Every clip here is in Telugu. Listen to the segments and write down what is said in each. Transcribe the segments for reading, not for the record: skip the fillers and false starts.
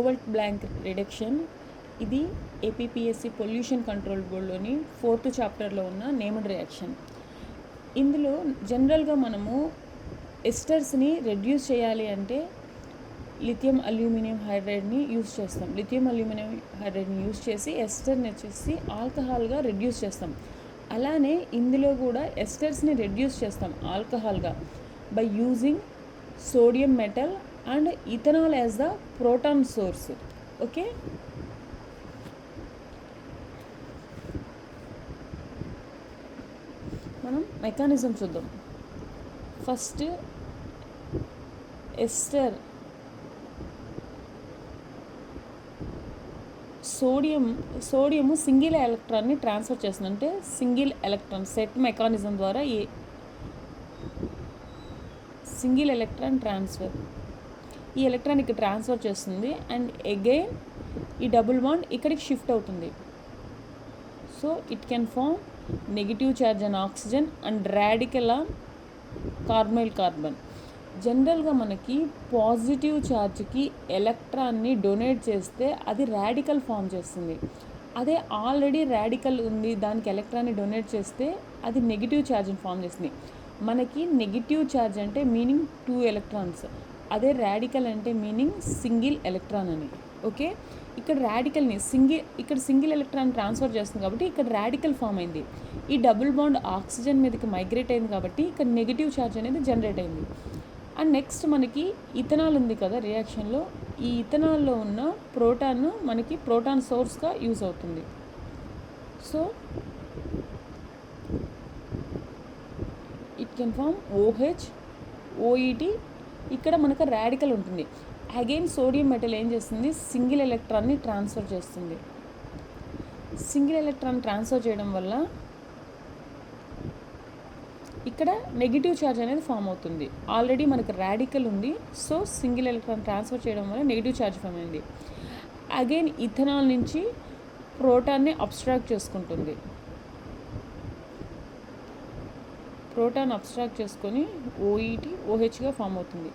బోవెల్ట్ బ్లాంక్ రిడక్షన్. ఇది ఏపీపీఎస్సీ పొల్యూషన్ కంట్రోల్ బోర్డ్లోని 4th చాప్టర్లో ఉన్న నేమ్డ్ రియాక్షన్. ఇందులో జనరల్గా మనము ఎస్టర్స్ని రెడ్యూస్ చేయాలి అంటే లిథియం అల్యూమినియం హైడ్రైడ్ని యూస్ చేస్తాం. లిథియం అల్యూమినియం హైడ్రైడ్ని యూస్ చేసి ఎస్టర్ని వచ్చేసి ఆల్కహాల్గా రెడ్యూస్ చేస్తాం. అలానే ఇందులో కూడా ఎస్టర్స్ని రెడ్యూస్ చేస్తాం ఆల్కహాల్గా by using sodium metal and ethanol as the proton source. Okay, మనం మెకానిజం చూద్దాం. ఫస్ట్ ఎస్టర్ సోడియము సింగిల్ ఎలక్ట్రాన్ని ట్రాన్స్ఫర్ చేస్తుంది. అంటే సింగిల్ ఎలక్ట్రాన్ సెట్ మెకానిజం ద్వారా ఈ సింగిల్ ఎలక్ట్రాన్ ట్రాన్స్ఫర్ ఈ ఎలక్ట్రాన్ ఇక్కడ ట్రాన్స్ఫర్ చేస్తుంది అండ్ అగైన్ ఈ డబుల్ బాండ్ ఇక్కడికి షిఫ్ట్ అవుతుంది. So it can form negative charge on oxygen and radical on carbonyl carbon. జనరల్గా మనకి పాజిటివ్ ఛార్జ్కి ఎలక్ట్రాన్ని డొనేట్ చేస్తే అది రాడికల్ ఫామ్ చేస్తుంది. అదే ఆల్రెడీ రాడికల్ ఉంది దానికి ఎలక్ట్రాన్ని డొనేట్ చేస్తే అది నెగిటివ్ ఛార్జ్ని ఫామ్ చేస్తుంది. మనకి నెగిటివ్ ఛార్జ్ అంటే మీనింగ్ 2 ఎలక్ట్రాన్స్, అదే రాడికల్ అంటే మీనింగ్ సింగిల్ ఎలక్ట్రాన్ అని. ఓకే, ఇక్కడ రాడికల్ని ఇక్కడ సింగిల్ ఎలక్ట్రాన్ ట్రాన్స్ఫర్ చేస్తుంది కాబట్టి ఇక్కడ రాడికల్ ఫామ్ అయింది. ఈ డబుల్ బాండ్ ఆక్సిజన్ మీదకి మైగ్రేట్ అయింది కాబట్టి ఇక్కడ నెగిటివ్ ఛార్జ్ అనేది జనరేట్ అయింది. అండ్ నెక్స్ట్ మనకి ఇథనాల్ ఉంది కదా రియాక్షన్లో, ఈ ఇథనాల్లో ఉన్న ప్రోటాన్ మనకి ప్రోటాన్ సోర్స్గా యూజ్ అవుతుంది. So it can form OH, OET. ఇక్కడ మనకు రాడికల్ ఉంటుంది. అగైన్ సోడియం మెటల్ ఏం చేస్తుంది, సింగిల్ ఎలక్ట్రాన్ని ట్రాన్స్ఫర్ చేస్తుంది. సింగిల్ ఎలక్ట్రాన్ ట్రాన్స్ఫర్ చేయడం వల్ల ఇక్కడ నెగిటివ్ ఛార్జ్ అనేది ఫామ్ అవుతుంది. ఆల్రెడీ మనకు రాడికల్ ఉంది, సో సింగిల్ ఎలక్ట్రాన్ ట్రాన్స్ఫర్ చేయడం వల్ల నెగిటివ్ ఛార్జ్ ఫామ్ అయింది. అగైన్ ఇథనాల్ నుంచి ప్రోటాన్ని అబ్స్ట్రాక్ట్ చేసుకుంటుంది. ప్రోటాన్ అబ్స్ట్రాక్ట్ చేసుకొని OET, OHగా ఫామ్ అవుతుంది.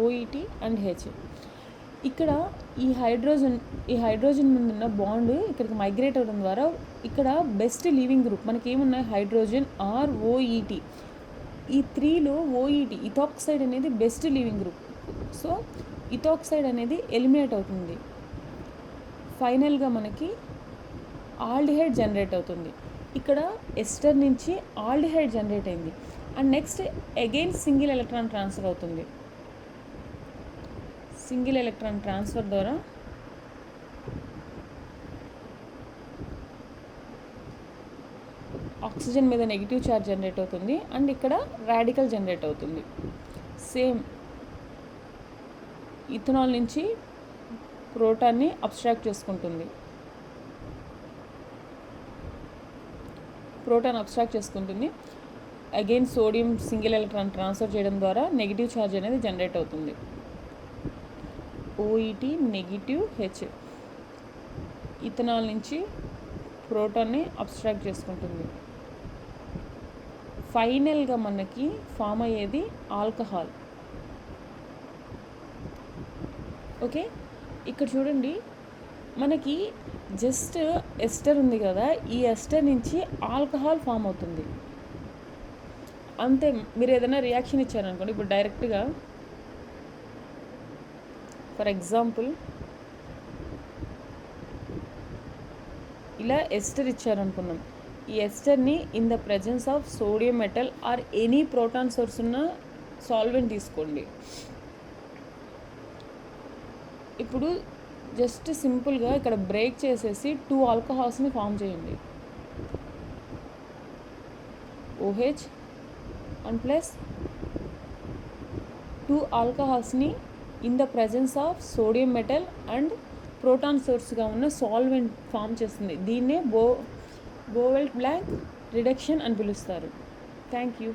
OET and H. ఇక్కడ ఈ హైడ్రోజన్ మీద ఉన్న బాండ్ ఇక్కడికి మైగ్రేట్ అవ్వడం ద్వారా ఇక్కడ బెస్ట్ లీవింగ్ గ్రూప్ మనకి ఏమున్నాయి, హైడ్రోజన్ ఆర్ OET. ఈ 3లో OET ఇథాక్సైడ్ అనేది best leaving group. So ethoxide అనేది ఎలిమినేట్ అవుతుంది. ఫైనల్గా మనకి ఆల్డిహైడ్ జనరేట్ అవుతుంది. ఇక్కడ ఎస్టర్ నుంచి ఆల్డిహైడ్ జనరేట్ అయింది and next again single electron transfer అవుతుంది. సింగిల్ ఎలక్ట్రాన్ ట్రాన్స్ఫర్ ద్వారా ఆక్సిజన్ మీద నెగిటివ్ ఛార్జ్ జనరేట్ అవుతుంది అండ్ ఇక్కడ రాడికల్ జనరేట్ అవుతుంది. సేమ్ ఇథనాల్ నుంచి ప్రోటాన్ని అబ్స్ట్రాక్ట్ చేసుకుంటుంది. Again sodium single electron transfer చేయడం ద్వారా నెగిటివ్ ఛార్జ్ అనేది జనరేట్ అవుతుంది. OET నెగిటివ్ H ఇథనాల్ నుంచి ప్రోటాన్ని అబ్స్ట్రాక్ట్ చేసుకుంటుంది. ఫైనల్గా మనకి ఫామ్ అయ్యేది ఆల్కహాల్. ఓకే, ఇక్కడ చూడండి మనకి జస్ట్ ఎస్టర్ ఉంది కదా, ఈ ఎస్టర్ నుంచి ఆల్కహాల్ ఫామ్ అవుతుంది అంతే. మీరు ఏదైనా రియాక్షన్ ఇచ్చారనుకోండి, ఇప్పుడు డైరెక్ట్గా ఫర్ ఎగ్జాంపుల్ ఇలా ఎస్టర్ ఇచ్చారనుకున్నాం. ఈ ఎస్టర్ని in the presence of sodium metal or any proton source ఉన్న సాల్వెంట్ తీసుకోండి. ఇప్పుడు జస్ట్ సింపుల్గా ఇక్కడ బ్రేక్ చేసేసి 2 ఆల్కహాల్స్ని ఫామ్ చేయండి. OH అండ్ ప్లస్ 2 ఆల్కహాల్స్ని in the presence of sodium metal and proton సోర్స్గా ఉన్న సాల్వెంట్ ఫామ్ చేస్తుంది. దీన్నే బోవెల్ట్ బ్లాంక్ రిడక్షన్ అని పిలుస్తారు. Thank you.